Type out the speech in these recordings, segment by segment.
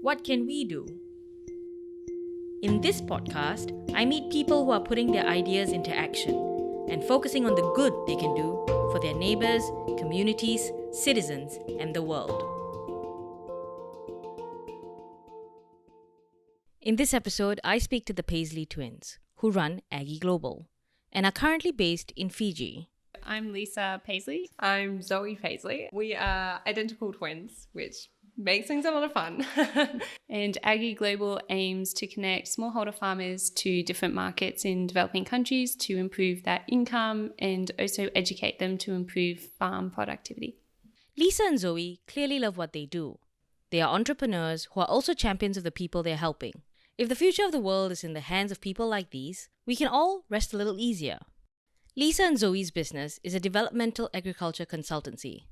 What can we do? In this podcast, I meet people who are putting their ideas into action and focusing on the good they can do for their neighbors, communities, citizens, and the world. In this episode, I speak to the Paisley twins, who run Aggie Global and are currently based in Fiji. I'm Lisa Paisley. I'm Zoe Paisley. We are identical twins, which makes things a lot of fun. And Aggie Global aims to connect smallholder farmers to different markets in developing countries to improve their income and also educate them to improve farm productivity. Lisa and Zoe clearly love what they do. They are entrepreneurs who are also champions of the people they're helping. If the future of the world is in the hands of people like these, we can all rest a little easier. Lisa and Zoe's business is a developmental agriculture consultancy.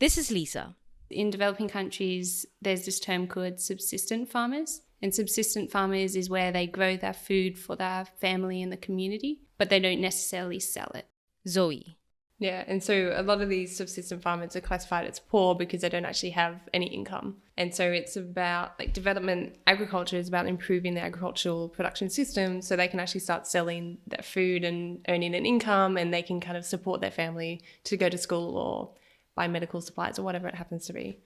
This is Lisa. In developing countries, there's this term called subsistent farmers. And subsistent farmers is where they grow their food for their family and the community, but they don't necessarily sell it. Zoe. Yeah, and so a lot of these subsistence farmers are classified as poor because they don't actually have any income. And so it's about development agriculture is about improving the agricultural production system so they can actually start selling their food and earning an income, and they can kind of support their family to go to school or buy medical supplies or whatever it happens to be.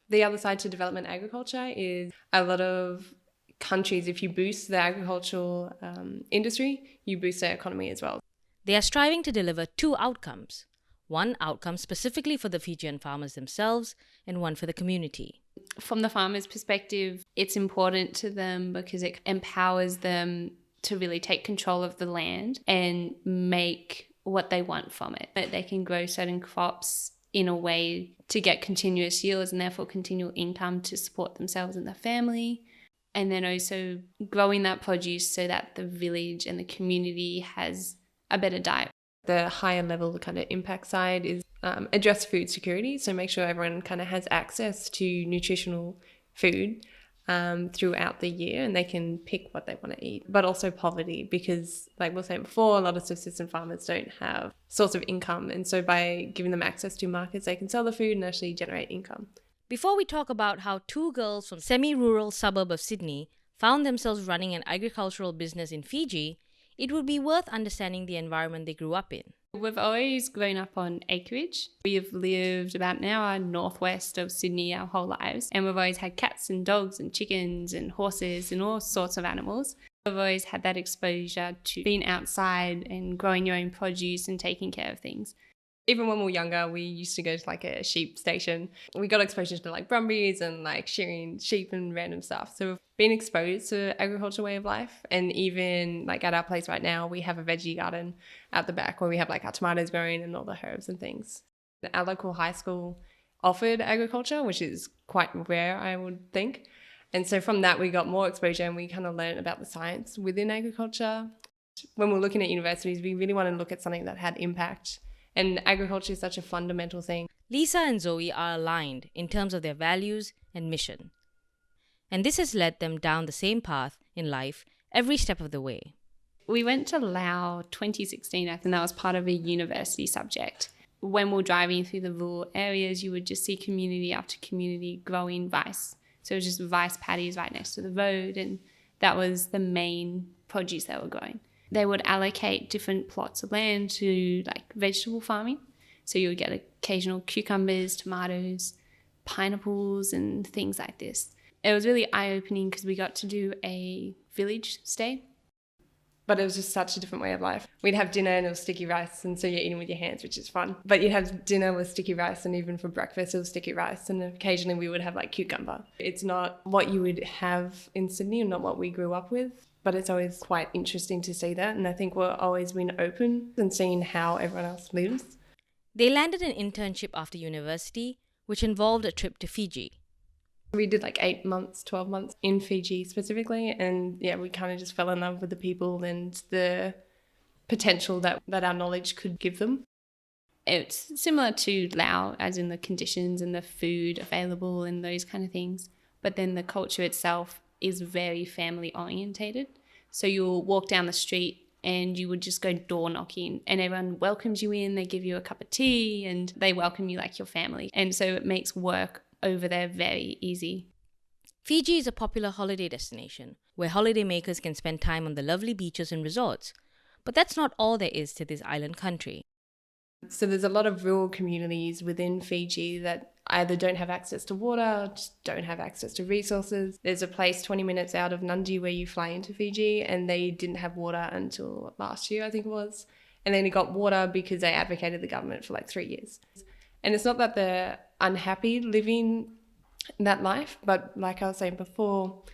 The other side to development agriculture is a lot of countries, if you boost the agricultural industry, you boost their economy as well. They are striving to deliver two outcomes. One outcome specifically for the Fijian farmers themselves and one for the community. From the farmer's perspective, it's important to them because it empowers them to really take control of the land and make what they want from it. That they can grow certain crops in a way to get continuous yields and therefore continual income to support themselves and their family. And then also growing that produce so that the village and the community has a better diet. The higher level kind of impact side is address food security. So make sure everyone kind of has access to nutritional food throughout the year and they can pick what they want to eat. But also poverty, because like we were saying before, a lot of subsistence farmers don't have source of income. And so by giving them access to markets, they can sell the food and actually generate income. Before we talk about how two girls from semi-rural suburb of Sydney found themselves running an agricultural business in Fiji, it would be worth understanding the environment they grew up in. We've always grown up on acreage. We've lived about an hour northwest of Sydney our whole lives, and we've always had cats and dogs and chickens and horses and all sorts of animals. We've always had that exposure to being outside and growing your own produce and taking care of things. Even when we were younger, we used to go to a sheep station. We got exposure to brumbies and shearing sheep and random stuff. So we've been exposed to agricultural way of life. And even at our place right now, we have a veggie garden out the back where we have our tomatoes growing and all the herbs and things. Our local high school offered agriculture, which is quite rare, I would think. And so from that, we got more exposure and we kind of learned about the science within agriculture. When we're looking at universities, we really want to look at something that had impact. And agriculture is such a fundamental thing. Lisa and Zoe are aligned in terms of their values and mission. And this has led them down the same path in life every step of the way. We went to Laos 2016, I think that was part of a university subject. When we're driving through the rural areas, you would just see community after community growing rice. So it was just rice paddies right next to the road, and that was the main produce they were growing. They would allocate different plots of land to vegetable farming. So you would get occasional cucumbers, tomatoes, pineapples and things like this. It was really eye-opening because we got to do a village stay. But it was just such a different way of life. We'd have dinner and it was sticky rice, and so you're eating with your hands, which is fun. But you'd have dinner with sticky rice, and even for breakfast it was sticky rice, and occasionally we would have cucumber. It's not what you would have in Sydney and not what we grew up with. But it's always quite interesting to see that. And I think we're always been open and seeing how everyone else lives. They landed an internship after university, which involved a trip to Fiji. We did 8 months, 12 months in Fiji specifically. And yeah, we kind of just fell in love with the people and the potential that our knowledge could give them. It's similar to Laos, as in the conditions and the food available and those kind of things. But then the culture itself is very family orientated. So you'll walk down the street and you would just go door knocking and everyone welcomes you in, they give you a cup of tea and they welcome you like your family. And so it makes work over there very easy. Fiji is a popular holiday destination where holidaymakers can spend time on the lovely beaches and resorts. But that's not all there is to this island country. So there's a lot of rural communities within Fiji that either don't have access to water, just don't have access to resources. There's a place 20 minutes out of Nungi where you fly into Fiji, and they didn't have water until last year, I think it was. And then they got water because they advocated the government for like 3 years. And it's not that they're unhappy living that life, but like I was saying before,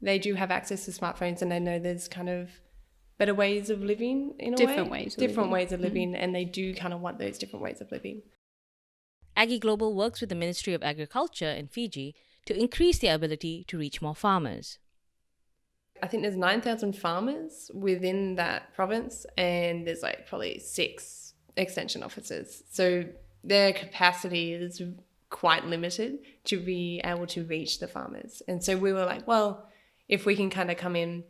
they do have access to smartphones, and they know there's kind of better ways of living in a way. Different ways of living, and they do kind of want those different ways of living. Aggie Global works with the Ministry of Agriculture in Fiji to increase their ability to reach more farmers. I think there's 9,000 farmers within that province, and there's like probably 6 extension officers. So their capacity is quite limited to be able to reach the farmers. And so we were like, well, if we can kind of come in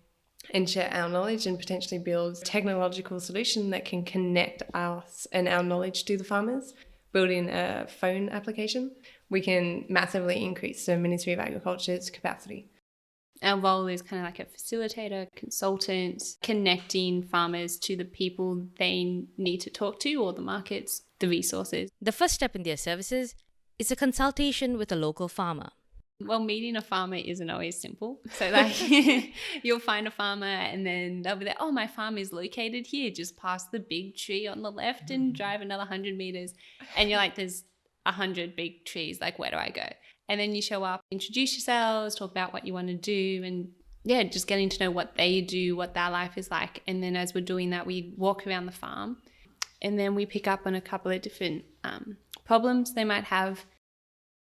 and share our knowledge and potentially build a technological solution that can connect us and our knowledge to the farmers, building a phone application, we can massively increase the Ministry of Agriculture's capacity. Our role is kind of like a facilitator, consultant, connecting farmers to the people they need to talk to, or the markets, the resources. The first step in their services is a consultation with a local farmer. Well, meeting a farmer isn't always simple. So like you'll find a farmer and then they'll be like, oh, my farm is located here, just past the big tree on the left and drive another 100 meters. And you're like, there's 100 big trees. Like, where do I go? And then you show up, introduce yourselves, talk about what you want to do, and yeah, just getting to know what they do, what their life is like. And then as we're doing that, we walk around the farm and then we pick up on a couple of different problems they might have.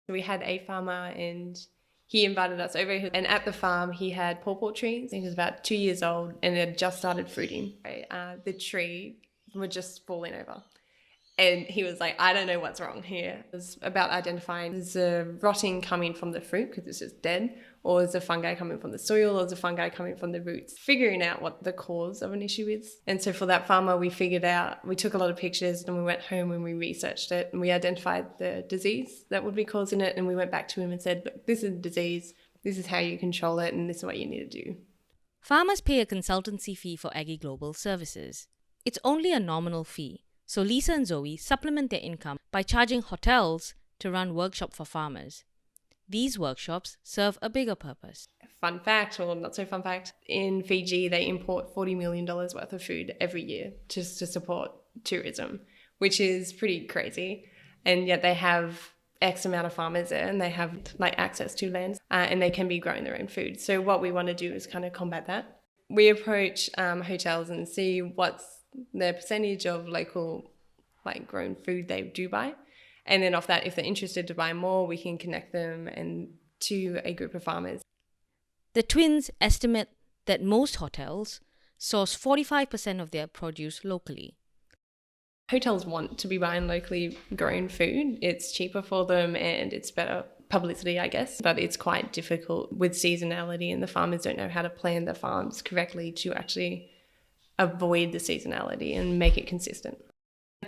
We had a farmer and he invited us over, and at the farm he had pawpaw trees. He was about 2 years old and it had just started fruiting. The tree would just falling over. And he was like, I don't know what's wrong here. It was about identifying, is the rotting coming from the fruit because it's just dead, or is the fungi coming from the soil, or is the fungi coming from the roots? Figuring out what the cause of an issue is. And so for that farmer, we took a lot of pictures and we went home and we researched it and we identified the disease that would be causing it. And we went back to him and said, look, this is a disease, this is how you control it, and this is what you need to do. Farmers pay a consultancy fee for Aggie Global services. It's only a nominal fee. So Lisa and Zoe supplement their income by charging hotels to run workshops for farmers. These workshops serve a bigger purpose. Fun fact, or not so fun fact, in Fiji they import $40 million worth of food every year just to support tourism, which is pretty crazy. And yet they have X amount of farmers there and they have like access to land and they can be growing their own food. So what we want to do is kind of combat that. We approach hotels and see what's the percentage of local like grown food they do buy, and then off that, if they're interested to buy more, we can connect them and to a group of farmers. The twins estimate that most hotels source 45% of their produce locally. Hotels want to be buying locally grown food. It's cheaper for them and it's better publicity, I guess, but it's quite difficult with seasonality, and the farmers don't know how to plan their farms correctly to actually avoid the seasonality and make it consistent.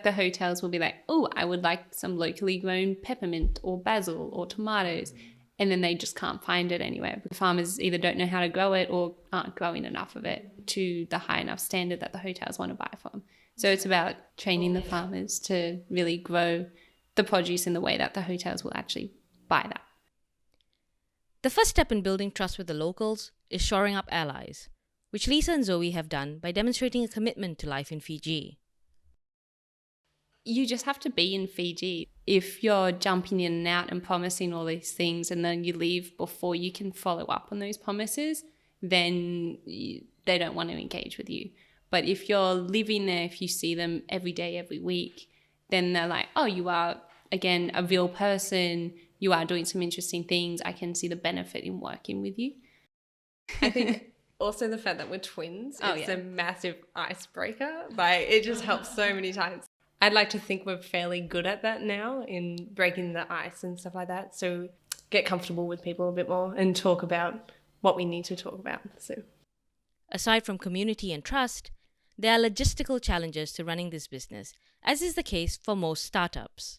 The hotels will be like, oh, I would like some locally grown peppermint or basil or tomatoes. And then they just can't find it anywhere. The farmers either don't know how to grow it or aren't growing enough of it to the high enough standard that the hotels want to buy from. So it's about training the farmers to really grow the produce in the way that the hotels will actually buy that. The first step in building trust with the locals is shoring up allies, which Lisa and Zoe have done by demonstrating a commitment to life in Fiji. You just have to be in Fiji. If you're jumping in and out and promising all these things and then you leave before you can follow up on those promises, then they don't want to engage with you. But if you're living there, if you see them every day, every week, then they're like, oh, you are, again, a real person. You are doing some interesting things. I can see the benefit in working with you. I think also the fact that we're twins, it's a massive icebreaker. Like, it just helps so many times. I'd like to think we're fairly good at that now in breaking the ice and stuff like that. So get comfortable with people a bit more and talk about what we need to talk about. So, aside from community and trust, there are logistical challenges to running this business, as is the case for most startups.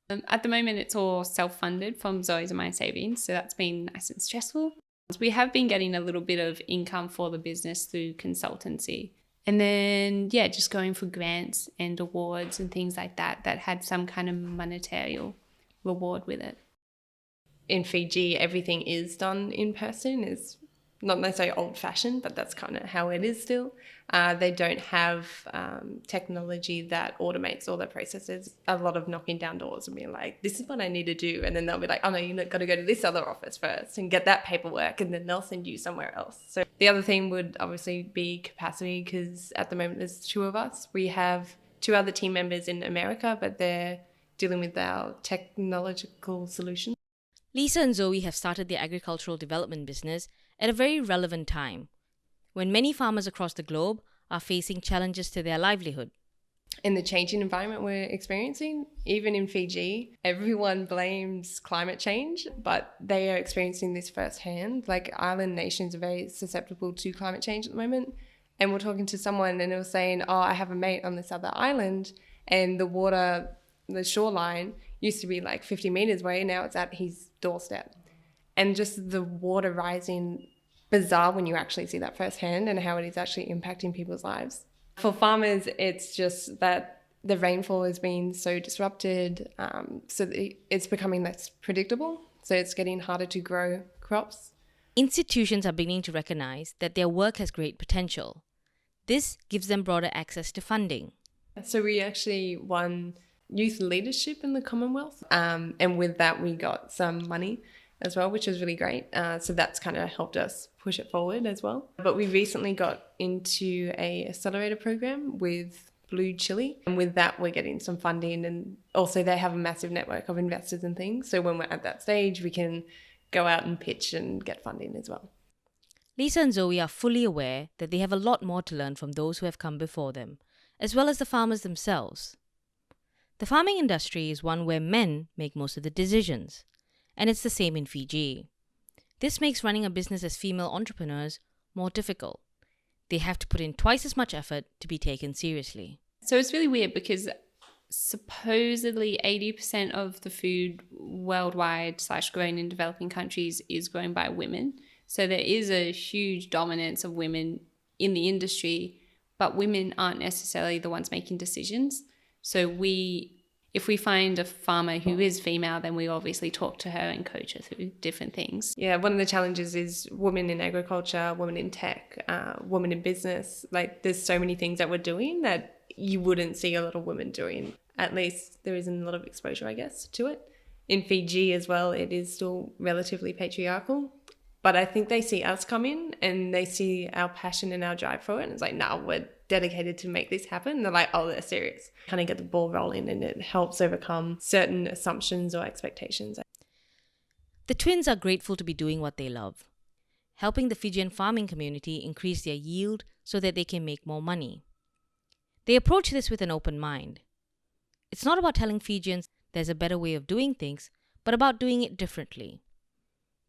At the moment, it's all self-funded from Zoe's and my savings, so that's been nice and stressful. We have been getting a little bit of income for the business through consultancy. And then, yeah, just going for grants and awards and things like that that had some kind of monetary reward with it. In Fiji, everything is done in person. It's not necessarily old-fashioned, but that's kind of how it is still. They don't have technology that automates all their processes. A lot of knocking down doors and being like, this is what I need to do. And then they'll be like, oh no, you've got to go to this other office first and get that paperwork, and then they'll send you somewhere else. So the other thing would obviously be capacity, because at the moment there's 2 of us. We have 2 other team members in America, but they're dealing with our technological solutions. Lisa and Zoe have started their agricultural development business at a very relevant time, when many farmers across the globe are facing challenges to their livelihood. In the changing environment we're experiencing, even in Fiji, everyone blames climate change, but they are experiencing this firsthand. Like, island nations are very susceptible to climate change at the moment. And we're talking to someone and they were saying, oh, I have a mate on this other island, and the water, the shoreline used to be like 50 meters away. Now it's at his doorstep. And just the water rising, bizarre when you actually see that firsthand and how it is actually impacting people's lives. For farmers, it's just that the rainfall has been so disrupted, so it's becoming less predictable. So it's getting harder to grow crops. Institutions are beginning to recognize that their work has great potential. This gives them broader access to funding. So we actually won youth leadership in the Commonwealth, and with that we got some money as well, which was really great. So that's kind of helped us push it forward as well. But we recently got into a accelerator program with Blue Chili, and with that we're getting some funding, and also they have a massive network of investors and things. So when we're at that stage, we can go out and pitch and get funding as well. Lisa and Zoe are fully aware that they have a lot more to learn from those who have come before them, as well as the farmers themselves. The farming industry is one where men make most of the decisions, and it's the same in Fiji. This makes running a business as female entrepreneurs more difficult. They have to put in twice as much effort to be taken seriously. So it's really weird because supposedly 80% of the food worldwide / grown in developing countries is grown by women. So there is a huge dominance of women in the industry, but women aren't necessarily the ones making decisions. So if we find a farmer who is female, then we obviously talk to her and coach her through different things. Yeah, one of the challenges is women in agriculture, women in tech, women in business. Like, there's so many things that we're doing that you wouldn't see a lot of women doing. At least there isn't a lot of exposure, I guess, to it. In Fiji as well, it is still relatively patriarchal. But I think they see us come in and they see our passion and our drive for it. And it's like, no, we're dedicated to make this happen. And they're like, oh, they're serious. Kind of get the ball rolling, and it helps overcome certain assumptions or expectations. The twins are grateful to be doing what they love, helping the Fijian farming community increase their yield so that they can make more money. They approach this with an open mind. It's not about telling Fijians there's a better way of doing things, but about doing it differently.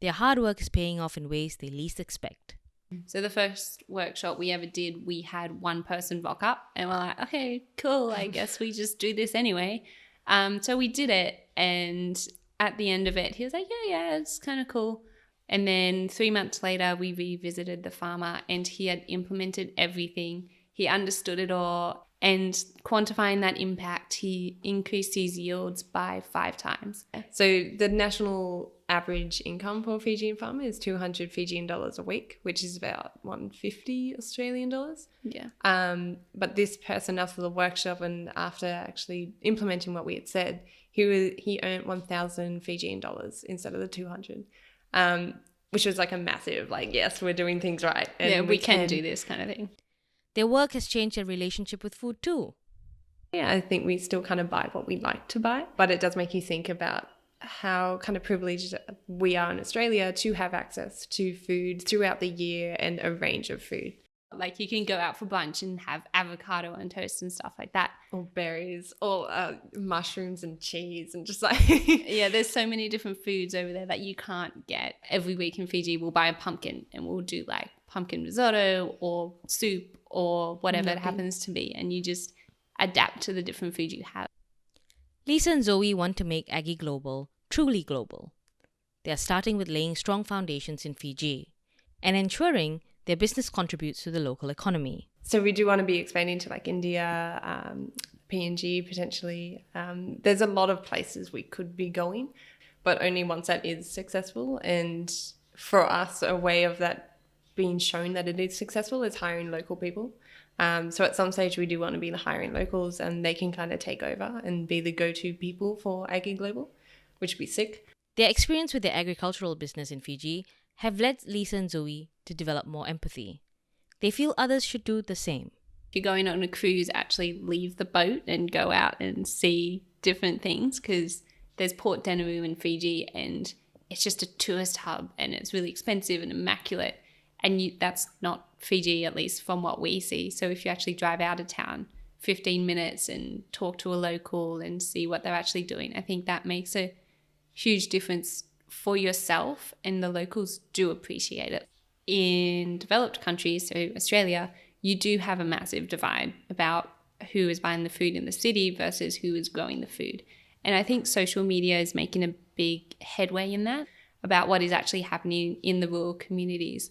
Their hard work is paying off in ways they least expect. So the first workshop we ever did, we had one person rock up and we're like, okay, cool, I guess we just do this anyway. So we did it, and at the end of it, he was like, yeah, it's kind of cool. And then 3 months later, we revisited the farmer and he had implemented everything. He understood it all, and quantifying that impact, he increased his yields by 5 times. So the national average income for a Fijian farmer is 200 Fijian dollars a week, which is about 150 Australian dollars. Yeah. But this person, after the workshop and after actually implementing what we had said, he earned 1,000 Fijian dollars instead of the 200, which was like a massive, like, yes, we're doing things right. And yeah, we can do this kind of thing. Their work has changed their relationship with food too. Yeah, I think we still kind of buy what we like to buy, but it does make you think about how kind of privileged we are in Australia to have access to food throughout the year and a range of food. Like, you can go out for brunch and have avocado on toast and stuff like that. Or berries, or mushrooms and cheese, and just like... Yeah, there's so many different foods over there that you can't get. Every week in Fiji, we'll buy a pumpkin and we'll do like pumpkin risotto or soup or whatever it happens to be. And you just adapt to the different food you have. Lisa and Zoe want to make Aggie Global truly global. they are starting with laying strong foundations in Fiji and ensuring their business contributes to the local economy. So we do want to be expanding to like India, PNG potentially. There's a lot of places we could be going, but only once that is successful. And for us, a way of that being shown that it is successful is hiring local people. So at some stage we do want to be hiring locals, and they can kind of take over and be the go-to people for Aggie Global, which would be sick. Their experience with their agricultural business in Fiji have led Lisa and Zoe to develop more empathy. They feel others should do the same. If you're going on a cruise, actually leave the boat and go out and see different things, because there's Port Denaroo in Fiji and it's just a tourist hub and it's really expensive and immaculate. And that's not Fiji, at least from what we see. So if you actually drive out of town 15 minutes and talk to a local and see what they're actually doing, I think that makes a huge difference for yourself, and the locals do appreciate it. In developed countries, so Australia, you do have a massive divide about who is buying the food in the city versus who is growing the food. And I think social media is making a big headway in that, about what is actually happening in the rural communities.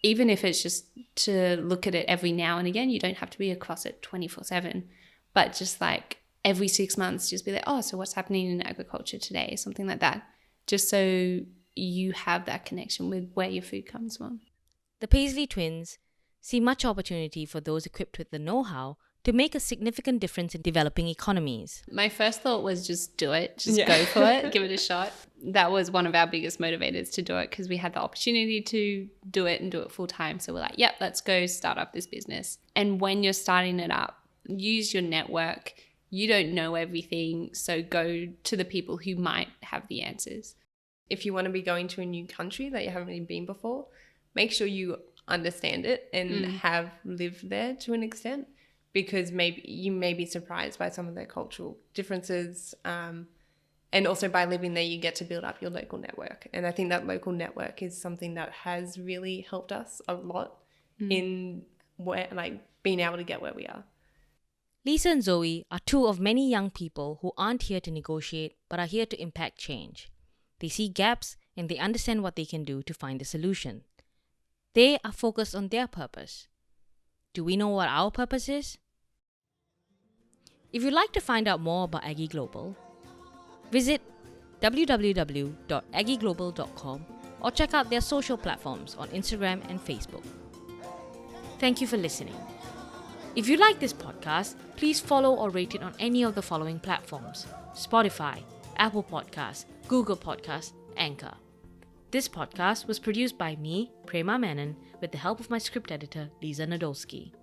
Even if it's just to look at it every now and again, you don't have to be across it 24/7, but just like every 6 months, just be like, oh, so what's happening in agriculture today? Something like that, just so you have that connection with where your food comes from. The Paisley twins see much opportunity for those equipped with the know-how to make a significant difference in developing economies. My first thought was just do it, go for it, give it a shot. That was one of our biggest motivators to do it, because we had the opportunity to do it and do it full time. So we're like, yep, let's go start up this business. And when you're starting it up, use your network. You don't know everything, so go to the people who might have the answers. If you want to be going to a new country that you haven't really been before, make sure you understand it and have lived there to an extent, because maybe you may be surprised by some of their cultural differences. And also by living there, you get to build up your local network. And I think that local network is something that has really helped us a lot in being able to get where we are. Lisa and Zoe are two of many young people who aren't here to negotiate, but are here to impact change. They see gaps and they understand what they can do to find a solution. They are focused on their purpose. Do we know what our purpose is? If you'd like to find out more about Aggie Global, visit www.aggieglobal.com or check out their social platforms on Instagram and Facebook. Thank you for listening. If you like this podcast, please follow or rate it on any of the following platforms: Spotify, Apple Podcasts, Google Podcasts, Anchor. This podcast was produced by me, Prema Menon, with the help of my script editor, Lisa Nadolski.